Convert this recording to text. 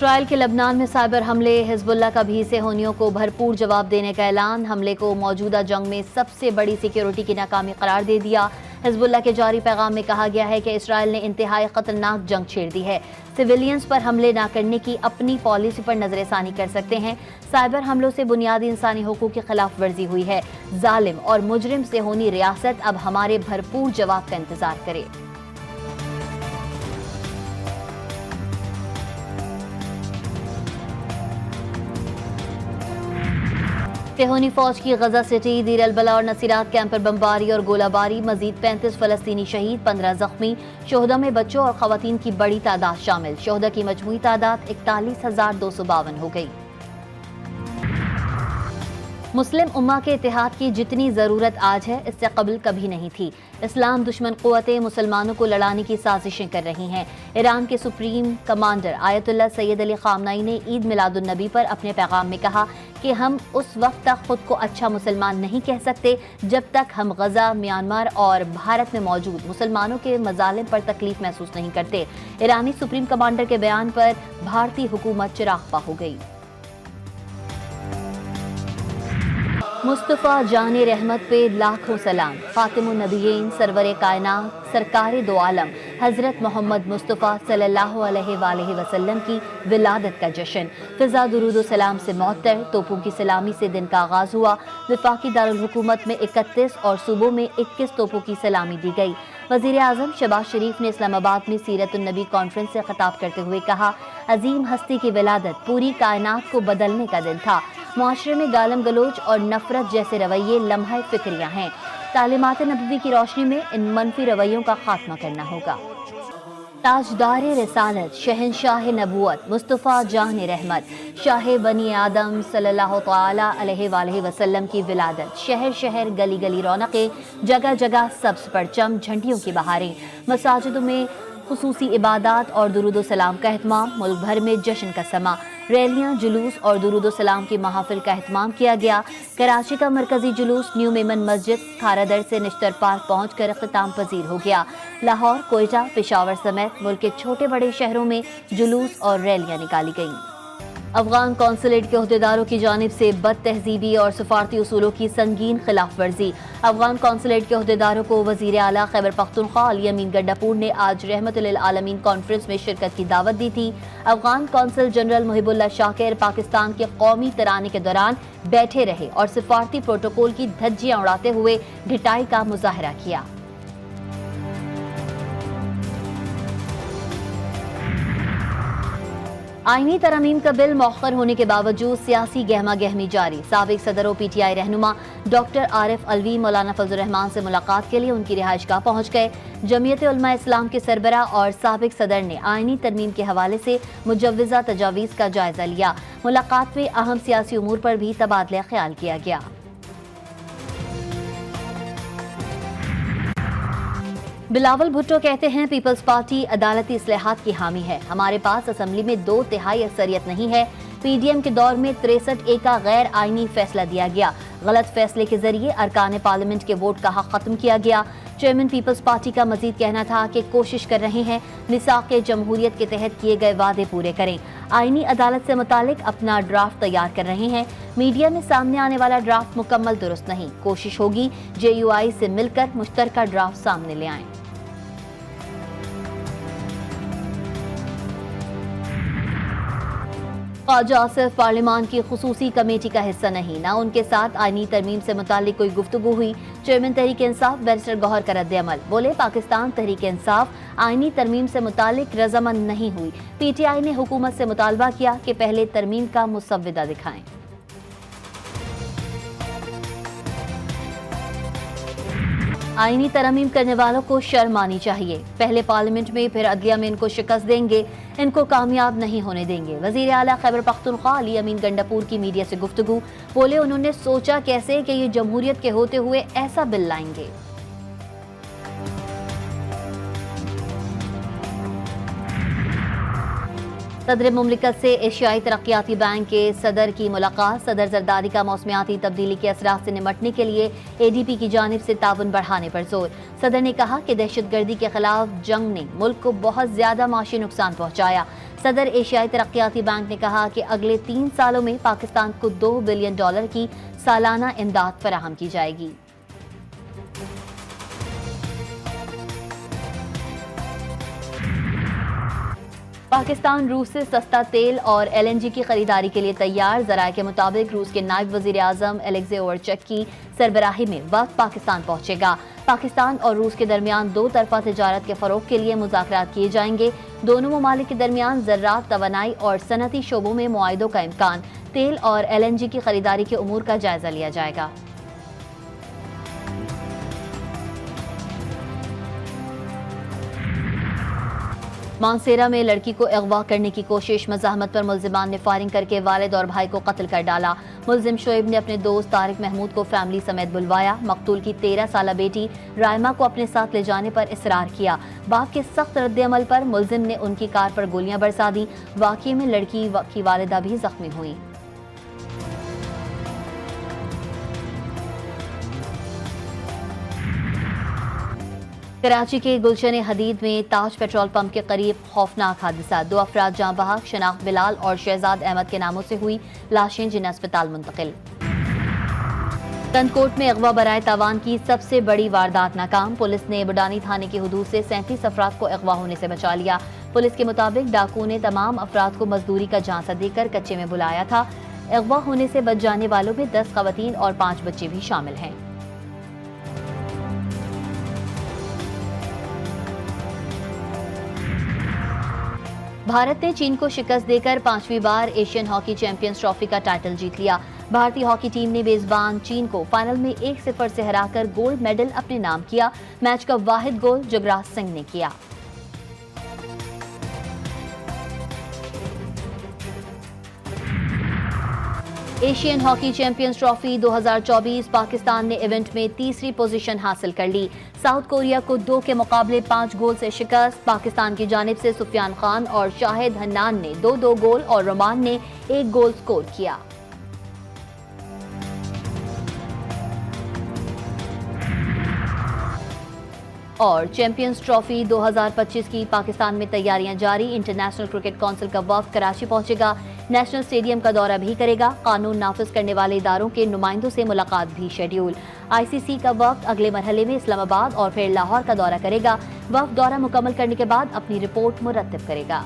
اسرائیل کے لبنان میں سائبر حملے، حزب اللہ کا بھی سے ہونیوں کو بھرپور جواب دینے کا اعلان، حملے کو موجودہ جنگ میں سب سے بڑی سیکیورٹی کی ناکامی قرار دے دیا۔ حزب اللہ کے جاری پیغام میں کہا گیا ہے کہ اسرائیل نے انتہائی خطرناک جنگ چھیڑ دی ہے، سویلینز پر حملے نہ کرنے کی اپنی پالیسی پر نظر ثانی کر سکتے ہیں۔ سائبر حملوں سے بنیادی انسانی حقوق کی خلاف ورزی ہوئی ہے، ظالم اور مجرم سے ہونی ریاست اب ہمارے بھرپور جواب کا انتظار کرے۔ صہیونی فوج کی غزہ سٹی، دیر البلح اور نصیرات کیمپ پر بمباری اور گولہ باری، مزید 35 فلسطینی شہید، 15 زخمی، شہداء میں بچوں اور خواتین کی بڑی تعداد شامل، شہداء کی مجموعی تعداد 41,252 ہو گئی۔ مسلم امہ کے اتحاد کی جتنی ضرورت آج ہے اس سے قبل کبھی نہیں تھی۔ اسلام دشمن قوتیں مسلمانوں کو لڑانے کی سازشیں کر رہی ہیں۔ ایران کے سپریم کمانڈر آیت اللہ سید علی خامنئی نے عید میلاد النبی پر اپنے پیغام میں کہا کہ ہم اس وقت تک خود کو اچھا مسلمان نہیں کہہ سکتے جب تک ہم غزہ، میانمار اور بھارت میں موجود مسلمانوں کے مظالم پر تکلیف محسوس نہیں کرتے۔ ایرانی سپریم کمانڈر کے بیان پر بھارتی حکومت چراغ پا ہو گئی۔ مصطفیٰ جان رحمت پہ لاکھوں سلام، خاتم النبیین، سرور کائنات، سرکار دو عالم حضرت محمد مصطفیٰ صلی اللہ علیہ وآلہ وسلم کی ولادت کا جشن، فضا درود و سلام سے معطر، توپوں کی سلامی سے دن کا آغاز ہوا۔ وفاقی دارالحکومت میں 31 اور صوبوں میں 21 توپوں کی سلامی دی گئی۔ وزیر اعظم شہباز شریف نے اسلام آباد میں سیرت النبی کانفرنس سے خطاب کرتے ہوئے کہا، عظیم ہستی کی ولادت پوری کائنات کو بدلنے کا دن تھا۔ معاشرے میں گالم گلوچ اور نفرت جیسے رویے لمحہ فکریاں ہیں۔ تعلیمات نبوی کی روشنی میں ان منفی رویوں کا خاتمہ کرنا ہوگا۔ تاجدار رسالت، شہنشاہ نبوت، مصطفیٰ جان رحمت، شاہ بنی آدم صلی اللہ تعالی علیہ وآلہ وسلم کی ولادت، شہر شہر گلی گلی رونقیں، جگہ جگہ سبز پرچم، جھنڈیوں کی بہاریں، مساجدوں میں خصوصی عبادات اور درود و سلام کا اہتمام، ملک بھر میں جشن کا سما، ریلیاں، جلوس اور درود و سلام کی محافل کا اہتمام کیا گیا۔ کراچی کا مرکزی جلوس نیو میمن مسجد کھارا در سے نشتر پارک پہنچ کر اختتام پذیر ہو گیا۔ لاہور، کوئٹہ، پشاور سمیت ملک کے چھوٹے بڑے شہروں میں جلوس اور ریلیاں نکالی گئیں۔ افغان قونصلیٹ کے عہدیداروں کی جانب سے بد تہذیبی اور سفارتی اصولوں کی سنگین خلاف ورزی، افغان قونصلیٹ کے عہدیداروں کو وزیر اعلیٰ خیبر پختونخوا علی امین گنڈاپور نے آج رحمت للعالمین کانفرنس میں شرکت کی دعوت دی تھی۔ افغان قونصل جنرل محب اللہ شاکر پاکستان کے قومی ترانے کے دوران بیٹھے رہے اور سفارتی پروٹوکول کی دھجیاں اڑاتے ہوئے ڈھٹائی کا مظاہرہ کیا۔ آئینی ترامیم کا بل مؤخر ہونے کے باوجود سیاسی گہما گہمی جاری، سابق صدر و پی ٹی آئی رہنما ڈاکٹر عارف علوی مولانا فضل الرحمان سے ملاقات کے لیے ان کی رہائش گاہ پہنچ گئے۔ جمعیت علماء اسلام کے سربراہ اور سابق صدر نے آئینی ترمیم کے حوالے سے مجوزہ تجاویز کا جائزہ لیا۔ ملاقات میں اہم سیاسی امور پر بھی تبادلہ خیال کیا گیا۔ بلاول بھٹو کہتے ہیں پیپلز پارٹی عدالتی اصلاحات کی حامی ہے، ہمارے پاس اسمبلی میں 2/3 اکثریت نہیں ہے۔ پی ڈی ایم کے دور میں 63A کا غیر آئینی فیصلہ دیا گیا، غلط فیصلے کے ذریعے ارکان پارلیمنٹ کے ووٹ کا حق ختم کیا گیا۔ چیئرمین پیپلز پارٹی کا مزید کہنا تھا کہ کوشش کر رہے ہیں میثاق جمہوریت کے تحت کیے گئے وعدے پورے کریں، آئینی عدالت سے متعلق اپنا ڈرافٹ تیار کر رہے ہیں۔ میڈیا میں سامنے آنے والا ڈرافٹ مکمل درست نہیں، کوشش ہوگی جے یو آئی سے مل کر مشترکہ ڈرافٹ سامنے لے آئیں۔ خواجہ آصف پارلیمان کی خصوصی کمیٹی کا حصہ نہیں، نہ ان کے ساتھ آئینی ترمیم سے متعلق کوئی گفتگو ہوئی۔ چیئرمین تحریک انصاف بیرسٹر گوہر کا رد عمل، بولے پاکستان تحریک انصاف آئینی ترمیم سے متعلق رضامند نہیں ہوئی۔ پی ٹی آئی نے حکومت سے مطالبہ کیا کہ پہلے ترمیم کا مسودہ دکھائیں۔ آئینی ترمیم کرنے والوں کو شرم آنی چاہیے، پہلے پارلیمنٹ میں پھر عدلیہ میں ان کو شکست دیں گے، ان کو کامیاب نہیں ہونے دیں گے۔ وزیر اعلیٰ خیبر پختونخوا علی امین گنڈاپور کی میڈیا سے گفتگو، بولے انہوں نے سوچا کیسے کہ یہ جمہوریت کے ہوتے ہوئے ایسا بل لائیں گے۔ صدر مملکت سے ایشیائی ترقیاتی بینک کے صدر کی ملاقات، صدر زرداری کا موسمیاتی تبدیلی کے اثرات سے نمٹنے کے لیے اے ڈی پی کی جانب سے تعاون بڑھانے پر زور۔ صدر نے کہا کہ دہشت گردی کے خلاف جنگ نے ملک کو بہت زیادہ معاشی نقصان پہنچایا، صدر ایشیائی ترقیاتی بینک نے کہا کہ اگلے 3 سالوں میں پاکستان کو $2 بلین کی سالانہ امداد فراہم کی جائے گی۔ پاکستان روس سے سستا تیل اور LNG کی خریداری کے لیے تیار۔ ذرائع کے مطابق روس کے نائب وزیر اعظم الیگزے اورچک کی سربراہی میں وفد پاکستان پہنچے گا۔ پاکستان اور روس کے درمیان 2 طرفہ تجارت کے فروغ کے لیے مذاکرات کیے جائیں گے۔ دونوں ممالک کے درمیان زراعت، توانائی اور صنعتی شعبوں میں معاہدوں کا امکان، تیل اور LNG کی خریداری کے امور کا جائزہ لیا جائے گا۔ مانسیرا میں لڑکی کو اغوا کرنے کی کوشش، مزاحمت پر ملزمان نے فائرنگ کر کے والد اور بھائی کو قتل کر ڈالا۔ ملزم شعیب نے اپنے دوست طارق محمود کو فیملی سمیت بلوایا۔ مقتول کی 13 سالہ بیٹی رائمہ کو اپنے ساتھ لے جانے پر اصرار کیا۔ باپ کے سخت رد عمل پر ملزم نے ان کی کار پر گولیاں برسا دیں۔ واقعے میں لڑکی کی والدہ بھی زخمی ہوئی۔ کراچی کے گلشن حدید میں تاج پیٹرول پمپ کے قریب خوفناک حادثہ، 2 افراد جاں بحق، شناخت بلال اور شہزاد احمد کے ناموں سے ہوئی، لاشیں جنہیں اسپتال منتقل۔ تنکوٹ میں اغوا برائے تاوان کی سب سے بڑی واردات ناکام، پولیس نے بڈانی تھانے کی حدود سے 37 افراد کو اغوا ہونے سے بچا لیا۔ پولیس کے مطابق ڈاکو نے تمام افراد کو مزدوری کا جھانسا دے کر کچے میں بلایا تھا۔ اغوا ہونے سے بچ جانے والوں میں 10 خواتین اور 5 بچے بھی شامل ہیں۔ بھارت نے چین کو شکست دے کر 5ویں بار ایشین ہاکی چیمپئنز ٹرافی کا ٹائٹل جیت لیا۔ بھارتی ہاکی ٹیم نے میزبان چین کو فائنل میں 1-0 سے ہرا کر گولڈ میڈل اپنے نام کیا۔ میچ کا واحد گول جگراج سنگھ نے کیا۔ Asian hockey champions trophy 2024 Pakistan نے ایونٹ میں تیسری پوزیشن حاصل کر لی۔ ساؤتھ کوریا کو 2 کے مقابلے 5 گول سے شکست۔ پاکستان کی جانب سے سفیان خان اور شاہد حنان نے 2 گول اور رومان نے 1 گول سکور کیا۔ اور چیمپئنز ٹرافی 2025 کی پاکستان میں تیاریاں جاری، انٹرنیشنل کرکٹ کونسل کا وفد کراچی پہنچے گا، نیشنل اسٹیڈیم کا دورہ بھی کرے گا، قانون نافذ کرنے والے اداروں کے نمائندوں سے ملاقات بھی شیڈیول۔ ICC کا وفد اگلے مرحلے میں اسلام آباد اور پھر لاہور کا دورہ کرے گا۔ وفد دورہ مکمل کرنے کے بعد اپنی رپورٹ مرتب کرے گا۔